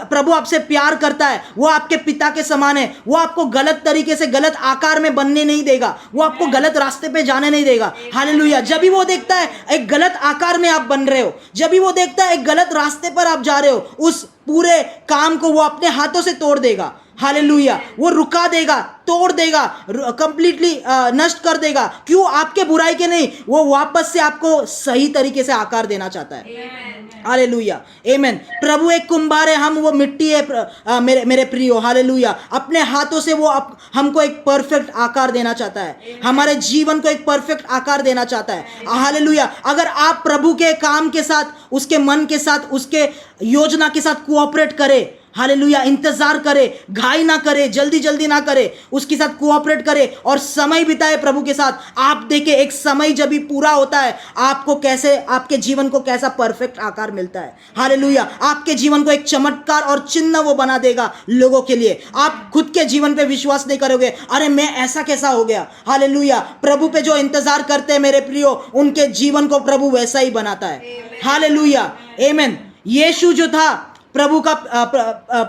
प्रभु आपसे प्यार करता है, वो आपके पिता के समान है। वो आपको गलत तरीके से, गलत आकार में बनने नहीं देगा, वो आपको गलत रास्ते पे जाने नहीं देगा। हालेलुया। जब भी वो देखता है एक गलत आकार में आप बन रहे हो, जब भी वो देखता है एक गलत रास्ते पर आप जा रहे हो, उस पूरे काम को वो अपने हाथों से तोड़ देगा। हालेलुया। वो रुका देगा, तोड़ देगा, कंप्लीटली नष्ट कर देगा। क्यों? आपके बुराई के नहीं, वो वापस से आपको सही तरीके से आकार देना चाहता है। हालेलुया। आमेन। प्रभु एक कुंभार है, हम वो मिट्टी है मेरे प्रियो। हालेलुया। अपने हाथों से वो हमको एक परफेक्ट आकार देना चाहता है, हमारे जीवन को एक परफेक्ट आकार देना चाहता है। हालेलुया। अगर आप प्रभु के काम के साथ, उसके मन के साथ, उसके योजना के साथ कोऑपरेट करें, हालेलुया, इंतजार करे, घाई ना करे, जल्दी जल्दी ना करे, उसके साथ कोऑपरेट करे और समय बिताए प्रभु के साथ। आप देखे एक समय जब भी पूरा होता है, आपको कैसे, आपके जीवन को कैसा परफेक्ट आकार मिलता है। हालेलुया, आपके जीवन को एक चमत्कार और चिन्ह वो बना देगा लोगों के लिए। आप खुद के जीवन पे विश्वास नहीं करोगे, अरे मैं ऐसा कैसा हो गया। हालेलुया, प्रभु पे जो इंतजार करते हैं मेरे प्रियो, उनके जीवन को प्रभु वैसा ही बनाता है। हालेलुया, आमीन। यीशु जो था प्रभु का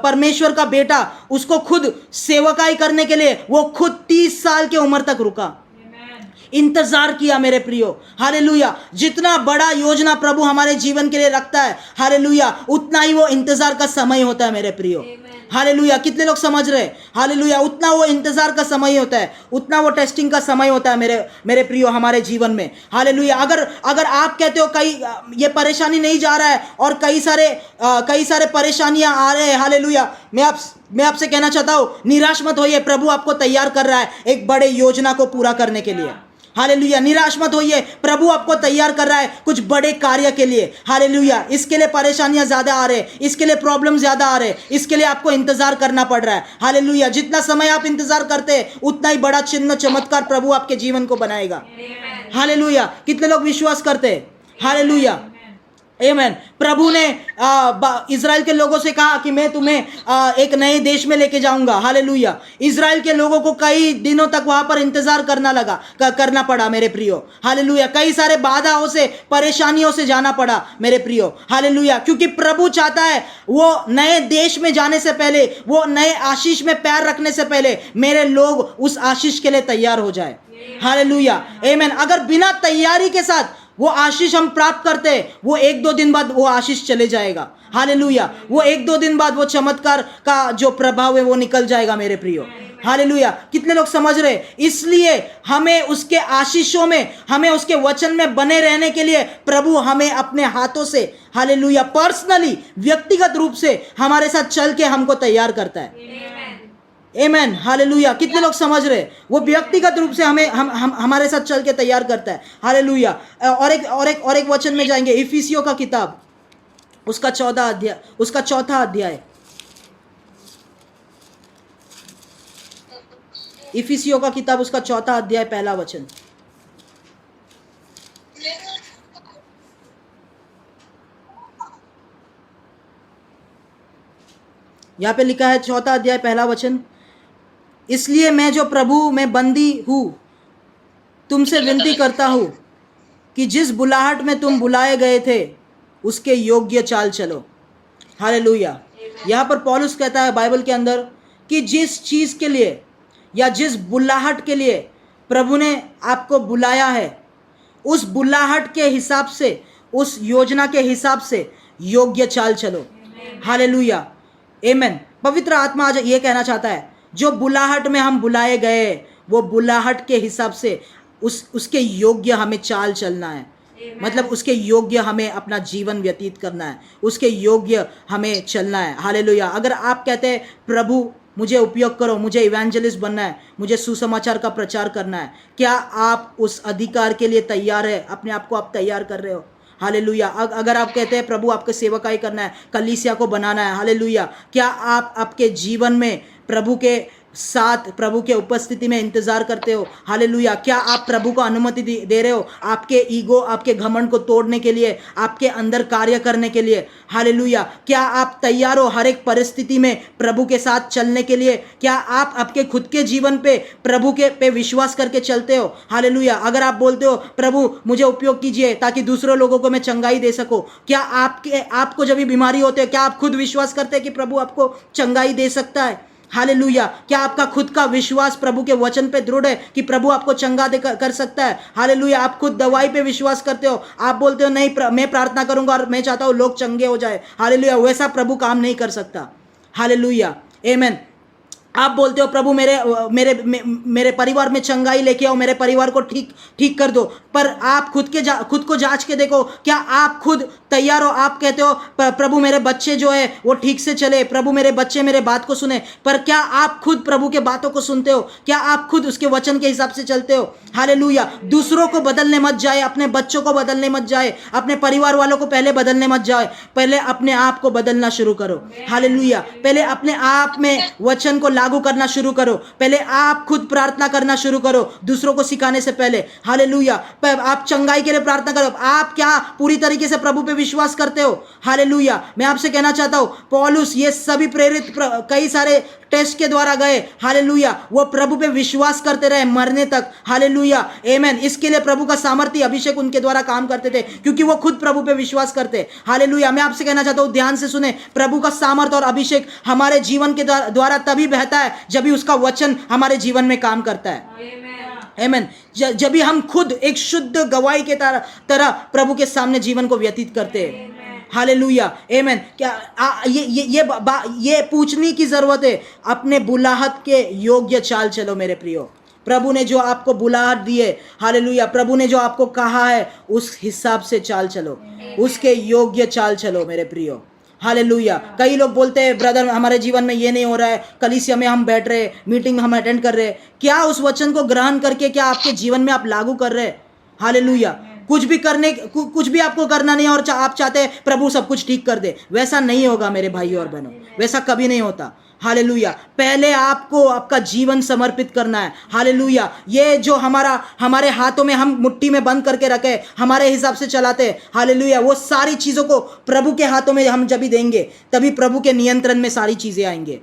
परमेश्वर का बेटा, उसको खुद सेवकाई करने के लिए वो खुद 30 साल की उम्र तक रुका, इंतजार किया मेरे प्रियो। हालेलुया, जितना बड़ा योजना प्रभु हमारे जीवन के लिए रखता है, हालेलुया, उतना ही वो इंतजार का समय होता है मेरे प्रियो। हालेलुया, कितने लोग समझ रहे? हालेलुया, उतना वो इंतजार का समय होता है, उतना वो टेस्टिंग का समय होता है मेरे प्रियो हमारे जीवन में। हालेलुया, अगर आप कहते हो कई ये परेशानी नहीं जा रहा है और कई सारे परेशानियां आ रहे हैं, हालेलुया, मैं आपसे कहना चाहता हूं, निराश मत होइए, प्रभु आपको तैयार कर रहा है एक बड़े योजना को पूरा करने के लिए। हालेलुया, निराश मत होइए, प्रभु आपको तैयार कर रहा है कुछ बड़े कार्य के लिए। हालेलुया, इसके लिए परेशानियां ज्यादा आ रहे हैं, इसके लिए प्रॉब्लम ज्यादा आ रहे हैं, इसके लिए आपको इंतजार करना पड़ रहा है। हालेलुया, जितना समय आप इंतजार करते हैं उतना ही बड़ा चिन्ह चमत्कार प्रभु आपके जीवन को बनाएगा। हालेलुया, कितने लोग विश्वास करते हैं? हालेलुया, आमीन। प्रभु ने इज़राइल के लोगों से कहा कि मैं तुम्हें एक नए देश में लेके जाऊंगा। हालेलुया, इज़राइल के लोगों को कई दिनों तक वहां पर इंतजार करना पड़ा मेरे प्रियो। हालेलुया, कई सारे बाधाओं से, परेशानियों से जाना पड़ा मेरे प्रियो। हालेलुया, क्योंकि प्रभु चाहता है वो नए देश में जाने से पहले, वो नए आशीष में पैर रखने से पहले मेरे लोग उस आशीष के लिए तैयार हो जाए। हालेलुया, आमीन। अगर बिना तैयारी के साथ वो आशीष हम प्राप्त करते हैं, वो 1-2 दिन बाद वो आशीष चले जाएगा। हालेलुया, वो 1-2 दिन बाद वो चमत्कार का जो प्रभाव है वो निकल जाएगा मेरे प्रियो। हालेलुया, कितने लोग समझ रहे? इसलिए हमें उसके आशीषों में, हमें उसके वचन में बने रहने के लिए प्रभु हमें अपने हाथों से, हालेलुया, पर्सनली, व्यक्तिगत रूप से हमारे साथ चल के हमको तैयार करता है। आमीन, हालेलुया, कितने लोग समझ रहे? वो व्यक्तिगत रूप से हमारे साथ चल के तैयार करता है। हालेलुया, और एक वचन में जाएंगे, इफिसियों का किताब, उसका चौथा अध्याय, इफिसियों का किताब, उसका चौथा अध्याय, पहला वचन। यहाँ पे लिखा है, चौथा अध्याय, पहला वचन, इसलिए मैं जो प्रभु में बंदी हूँ तुमसे विनती करता हूँ कि जिस बुलाहट में तुम बुलाए गए थे उसके योग्य चाल चलो। हालेलुया, यहाँ पर पौलुस कहता है बाइबल के अंदर कि जिस चीज़ के लिए या जिस बुलाहट के लिए प्रभु ने आपको बुलाया है, उस बुलाहट के हिसाब से, उस योजना के हिसाब से योग्य चाल चलो। हालेलुया, आमीन। पवित्र आत्मा आज ये कहना चाहता है, जो बुलाहट में हम बुलाए गए, वो बुलाहट के हिसाब से उसके योग्य हमें चाल चलना है। मतलब उसके योग्य हमें अपना जीवन व्यतीत करना है, उसके योग्य हमें चलना है। हालेलुया, अगर आप कहते हैं प्रभु मुझे उपयोग करो, मुझे इवेंजलिस्ट बनना है, मुझे सुसमाचार का प्रचार करना है, क्या आप उस अधिकार के लिए तैयार है? अपने आप को आप तैयार कर रहे हो? हालेलुया, अगर आप कहते हैं प्रभु आपके सेवकाई करना है, कलीसिया को बनाना है, हालेलुया, क्या आप आपके जीवन में प्रभु के साथ, प्रभु के उपस्थिति में इंतजार करते हो? हालेलुया, क्या आप प्रभु को अनुमति दे रहे हो आपके ईगो, आपके घमंड को तोड़ने के लिए, आपके अंदर कार्य करने के लिए? हालेलुया, क्या आप तैयार हो हर एक परिस्थिति में प्रभु के साथ चलने के लिए? क्या आप आपके खुद के जीवन पे प्रभु के पे विश्वास करके चलते हो? हालेलुया, अगर आप बोलते हो प्रभु मुझे उपयोग कीजिए ताकि दूसरों लोगों को मैं चंगाई दे सकूं, क्या आपको जब भी बीमारी होती है, क्या आप खुद विश्वास करते हैं कि प्रभु आपको चंगाई दे सकता है? हालेलुया, क्या आपका खुद का विश्वास प्रभु के वचन पे दृढ़ है कि प्रभु आपको चंगा कर सकता है? हालेलुया, आप खुद दवाई पे विश्वास करते हो, आप बोलते हो नहीं मैं प्रार्थना करूंगा और मैं चाहता हूं लोग चंगे हो जाए। हालेलुया, वैसा प्रभु काम नहीं कर सकता। हालेलुया, आमीन। आप बोलते हो प्रभु मेरे मेरे मेरे परिवार में चंगाई लेके आओ, मेरे परिवार को ठीक ठीक कर दो, पर आप खुद को जांच के देखो, क्या आप खुद तैयार हो? आप कहते हो प्रभु मेरे बच्चे जो है वो ठीक से चले, प्रभु मेरे बच्चे मेरे बात को सुने, पर क्या आप खुद प्रभु के बातों को सुनते हो? क्या आप खुद उसके वचन के हिसाब से चलते हो? हालेलुया। दूसरों को बदलने मत जाए, अपने बच्चों को बदलने मत जाए, अपने परिवार वालों को पहले बदलने मत जाए, पहले अपने आप को बदलना शुरू करो। हालेलुया। पहले अपने आप में वचन को लागू करना शुरू करो, पहले आप खुद प्रार्थना करना शुरू करो दूसरों को सिखाने से पहले। हालेलुया। आप चंगाई के लिए प्रार्थना करो। आप क्या पूरी तरीके से प्रभु पे विश्वास करते हो? हालेलुया। मैं आपसे कहना चाहता हूं, पौलुस ये सभी प्रेरित कई सारे टेस्ट के द्वारा गए। हालेलुया। वो प्रभु पे विश्वास करते रहे मरने तक। हालेलुया। आमेन। इसके लिए प्रभु का सामर्थ्य अभिषेक उनके द्वारा काम करते थे, क्योंकि वो खुद प्रभु पे विश्वास करते। हालेलुया। मैं आपसे कहना चाहता हूं, ध्यान से सुने, प्रभु का सामर्थ्य और अभिषेक हमारे जीवन के द्वारा तभी बहता है जब भी उसका वचन हमारे जीवन में काम करता है। आमेन। जब भी हम खुद एक शुद्ध गवाही के तरह प्रभु के सामने जीवन को व्यतीत करते हैं। हालेलुया। आमेन। क्या ये पूछने की जरूरत है, अपने बुलाहट के योग्य चाल चलो मेरे प्रियो। प्रभु ने जो आपको बुलाहट दी है, हालेलुया, प्रभु ने जो आपको कहा है उस हिसाब से चाल चलो, उसके योग्य चाल चलो मेरे प्रियो। हालेलुया। कई लोग बोलते हैं ब्रदर हमारे जीवन में ये नहीं हो रहा है, कलीसिया में हम बैठ रहे, मीटिंग हम अटेंड कर रहे, क्या उस वचन को ग्रहण करके क्या आपके जीवन में आप लागू कर रहे? हालेलुया। कुछ भी आपको करना नहीं है और आप चाहते हैं प्रभु सब कुछ ठीक कर दे, वैसा नहीं होगा मेरे भाइयों और बहनों, वैसा कभी नहीं होता। हालेलुया। पहले आपको आपका जीवन समर्पित करना है। हालेलुया। ये जो हमारे हाथों में हम मुट्ठी में बंद करके रखे, हमारे हिसाब से चलाते, हालेलुया, वो सारी चीजों को प्रभु के हाथों में हम जब भी देंगे तभी प्रभु के नियंत्रण में सारी चीजें आएंगे।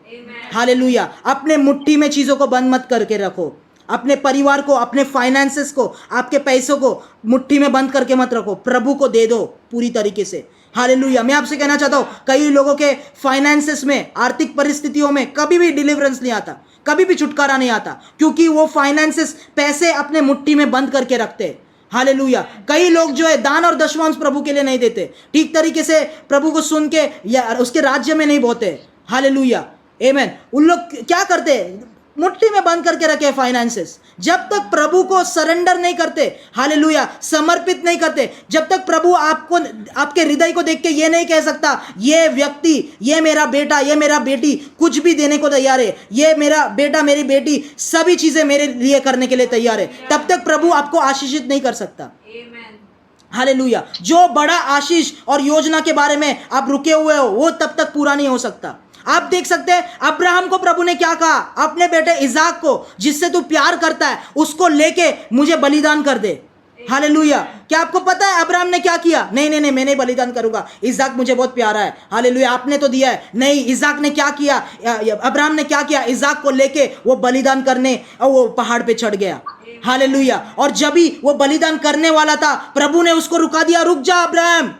हालेलुया। अपने मुट्ठी में चीजों को बंद मत करके रखो, अपने परिवार को, अपने फाइनेंसेस को, आपके पैसों को मुट्ठी में बंद करके मत रखो, प्रभु को दे दो पूरी तरीके से। हालेलुया। मैं आपसे कहना चाहता हूं, कई लोगों के फाइनेंसेस में, आर्थिक परिस्थितियों में कभी भी डिलीवरेंस नहीं आता, कभी भी छुटकारा नहीं आता, क्योंकि वो फाइनेंसेस, पैसे अपने मुट्ठी में बंद करके रखते। हालेलुया। कई लोग जो है दान और दशमांश प्रभु के लिए नहीं देते, ठीक तरीके से प्रभु को सुन के या उसके राज्य में नहीं बोते। हालेलुया। आमेन। उन लोग क्या करते? मुट्ठी में बंद करके रखे फाइनेंसेस। जब तक प्रभु को सरेंडर नहीं करते, हालेलुया, समर्पित नहीं करते, जब तक प्रभु आपको, आपके हृदय को देख के ये नहीं कह सकता ये व्यक्ति, ये मेरा बेटा, ये मेरा बेटी कुछ भी देने को तैयार है, ये मेरा बेटा, मेरी बेटी सभी चीजें मेरे लिए करने के लिए तैयार है, तब तक प्रभु आपको आशीषित नहीं कर सकता। हालेलुया। जो बड़ा आशीष और योजना के बारे में आप रुके हुए हो वो तब तक पूरा नहीं हो सकता। आप देख सकते हैं अब्राहम को प्रभु ने क्या कहा? अपने बेटे इसाक को, जिससे तू प्यार करता है, उसको लेके मुझे बलिदान कर दे। हालेलुया। क्या आपको पता है अब्राहम ने क्या किया? नहीं, मैं नहीं बलिदान करूंगा, इसाक मुझे बहुत प्यारा है। हालेलुया। आपने तो दिया है। नहीं, इसाक ने क्या किया? अब्राहम ने क्या किया? इसाक को लेके वो बलिदान करने और वो पहाड़ पे चढ़ गया। हालेलुया। और जब भी वो बलिदान करने वाला था, प्रभु ने उसको रुका दिया, रुक जा अब्राहम,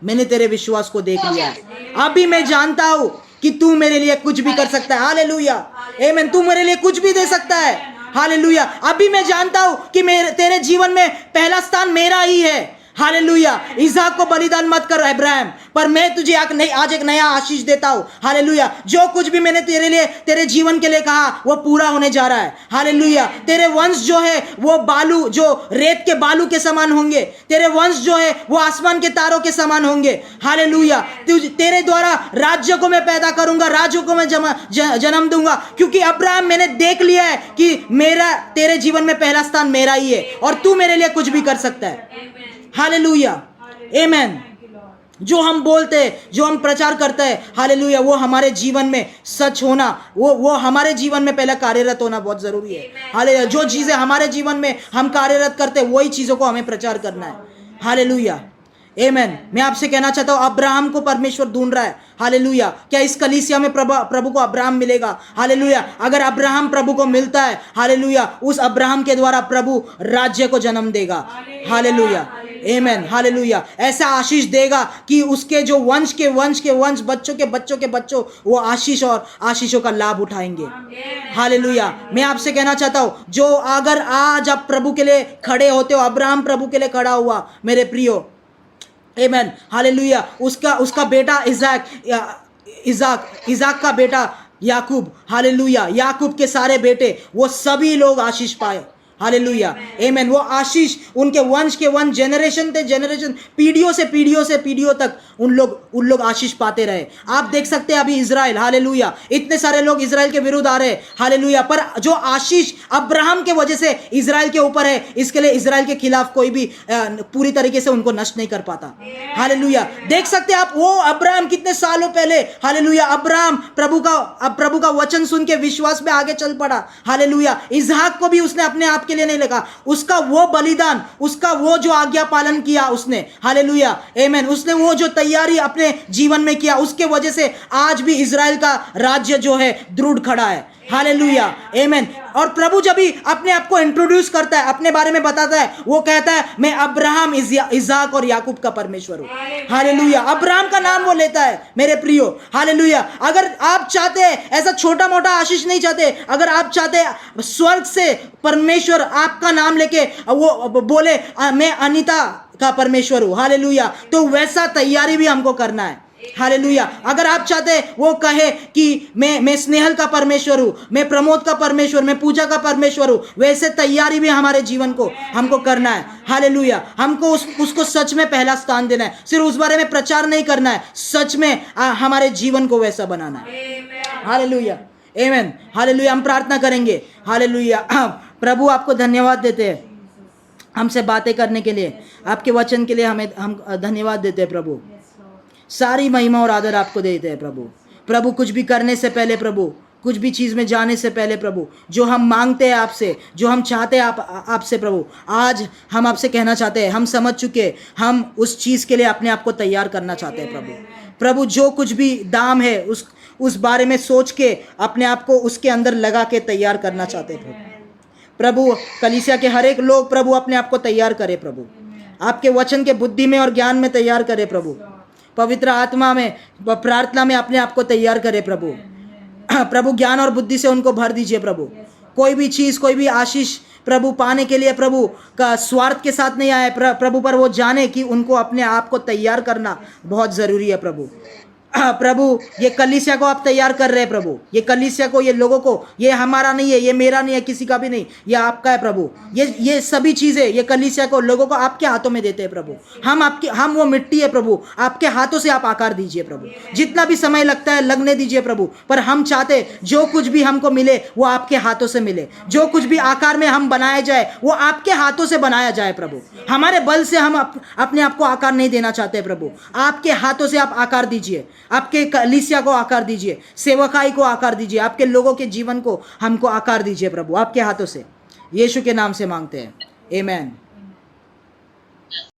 मैंने तेरे विश्वास को देख लिया, अभी मैं जानता हूं कि तू मेरे लिए कुछ भी कर सकता है। हालेलुया। आमीन। तू मेरे लिए कुछ भी दे सकता है। हालेलुया। अभी मैं जानता हूं कि तेरे जीवन में पहला स्थान मेरा ही है। हालेलुया। इसाक को बलिदान मत कर अब्राहम, पर मैं तुझे आज एक नया आशीष देता हूं। हालेलुया। जो कुछ भी मैंने तेरे लिए, तेरे जीवन के लिए कहा वो पूरा होने जा रहा है। हालेलुया। तेरे वंश जो है वो बालू, जो रेत के बालू के समान होंगे। तेरे वंश जो है वो आसमान के तारों के समान होंगे। हालेलुया। तेरे द्वारा राज्य को मैं पैदा करूंगा, राज्यों को मैं जन्म दूंगा, क्योंकि अब्राहम मैंने देख लिया है कि मेरा, तेरे जीवन में पहला स्थान मेरा ही है और तू मेरे लिए कुछ भी कर सकता है। हालेलुया। आमेन। जो हम बोलते हैं, जो हम प्रचार करते हैं, हालेलुया, वो हमारे जीवन में सच होना, वो हमारे जीवन में पहले कार्यरत होना बहुत जरूरी है। हालेलुया। जो चीजें हमारे जीवन में हम कार्यरत करते हैं वही चीजों को हमें प्रचार करना है। हालेलुया। आमेन। मैं आपसे कहना चाहता हूं, अब्राहम को परमेश्वर ढूंढ रहा है। हालेलुया। क्या इस कलीसिया में प्रभु को अब्राहम मिलेगा? हालेलुया। अगर अब्राहम प्रभु को मिलता है, हालेलुया, उस अब्राहम के द्वारा प्रभु राज्य को जन्म देगा। हालेलुया। आमेन। हालेलुया। ऐसा आशीष देगा कि उसके जो वंश के वंश, बच्चों के बच्चों वो आशीष और आशीषों का लाभ उठाएंगे। हालेलुया। मैं आपसे कहना चाहता हूं, जो अगर आज आप प्रभु के लिए खड़े होते हो, अब्राहम प्रभु के लिए खड़ा हुआ मेरे प्रियो। आमेन। हालेलुया। उसका बेटा इसाक का बेटा याकूब, हालेलुया, याकूब के सारे बेटे वो सभी लोग आशीष पाए, हालेलुया, आमेन। वो आशीष उनके वंश के वंश, जनरेशन थे जनरेशन, पीढ़ियों से पीढ़ियों तक उन लोग आशीष पाते रहे। आप देख सकते हैं अभी इजराइल, हालेलुया, इतने सारे लोग इजराइल के विरुद्ध आ रहे हैं, हालेलुया, पर जो आशीष अब्राहम के वजह से इजराइल के ऊपर है, इसके लिए इजराइल के खिलाफ कोई भी पूरी तरीके से उनको नष्ट नहीं कर पाता, हालेलुया। देख सकते हैं आप वो अब्राहम कितने सालों पहले, हालेलुया, अब्राहम प्रभु का वचन सुन के विश्वास में आगे चल पड़ा, हालेलुया। इसहाक को भी उसने अपने आप के लिए नहीं लगा, उसका वो बलिदान, उसका वो जो आज्ञा पालन किया उसने, हालेलुया, आमेन, उसने वो जो तैयारी अपने जीवन में किया, उसके वजह से आज भी इजराइल का राज्य जो है दृढ़ खड़ा है, हालेलुया, आमेन। और प्रभु जब भी अपने आप को इंट्रोड्यूस करता है, अपने बारे में बताता है, वो कहता है मैं अब्राहम, इसहाक और याकूब का परमेश्वर हूं, हालेलुया। अब्राहम का नाम वो लेता है, मेरे प्रियो, हालेलुया। अगर आप चाहते हैं, ऐसा छोटा मोटा आशीष नहीं चाहते, अगर आप चाहते हैं स्वर्ग से परमेश्वर आपका नाम लेके वो बोले मैं अनीता का परमेश्वर हूं, हालेलुया, तो वैसा तैयारी भी हमको करना है, हालेलुया। अगर आप चाहते हैं वो कहे कि मैं स्नेहल का परमेश्वर हूं, मैं प्रमोद का परमेश्वर, मैं पूजा का परमेश्वर हूं, वैसे तैयारी भी हमारे जीवन को हमको करना है, हालेलुया। हमको उसको सच में पहला स्थान देना है, सिर्फ उस बारे में प्रचार नहीं करना है, सच में हमारे जीवन को वैसा बनाना है, हालेलुया, आमेन, हालेलुया। हम प्रार्थना करेंगे, हालेलुया। प्रभु आपको धन्यवाद देते हैं हमसे बातें करने के लिए, आपके वचन के लिए हम धन्यवाद देते हैं प्रभु। सारी महिमा और आदर आपको देते हैं प्रभु। कुछ भी करने से पहले प्रभु, कुछ भी चीज़ में जाने से पहले प्रभु, जो हम मांगते हैं आपसे, जो हम चाहते हैं आपसे प्रभु, आज हम आपसे कहना चाहते हैं, हम समझ चुके, हम उस चीज़ के लिए अपने आप को तैयार करना चाहते हैं प्रभु। जो कुछ भी दाम है उस बारे में सोच के अपने आप को उसके अंदर लगा के तैयार करना चाहते हैं प्रभु। कलीसिया के हर एक लोग प्रभु अपने आप को तैयार करे प्रभु, आपके वचन के बुद्धि में और ज्ञान में तैयार करे प्रभु, पवित्र आत्मा में प्रार्थना में अपने आप को तैयार करे प्रभु। ज्ञान और बुद्धि से उनको भर दीजिए प्रभु। कोई भी चीज़, कोई भी आशीष प्रभु पाने के लिए प्रभु का स्वार्थ के साथ नहीं आए प्रभु, पर वो जाने कि उनको अपने आप को तैयार करना बहुत ज़रूरी है प्रभु। ये कलीसिया को आप तैयार कर रहे हैं प्रभु, ये कलीसिया को, ये लोगों को, ये हमारा नहीं है, ये मेरा नहीं है, किसी का भी नहीं, ये आपका है प्रभु। ये सभी चीज़ें, ये कलीसिया को, लोगों को आपके हाथों में देते हैं प्रभु। हम वो मिट्टी है प्रभु, आपके हाथों से आप आकार दीजिए प्रभु। जितना भी समय लगता है लगने दीजिए प्रभु, पर हम चाहते जो कुछ भी हमको मिले वो आपके हाथों से मिले, जो कुछ भी आकार में हम बनाया जाए वो आपके हाथों से बनाया जाए प्रभु। हमारे बल से हम अपने आप को आकार नहीं देना चाहते प्रभु, आपके हाथों से आप आकार दीजिए, आपके कलीसिया को आकार दीजिए, सेवकाई को आकार दीजिए, आपके लोगों के जीवन को हमको आकार दीजिए प्रभु, आपके हाथों से। यीशु के नाम से मांगते हैं, आमेन।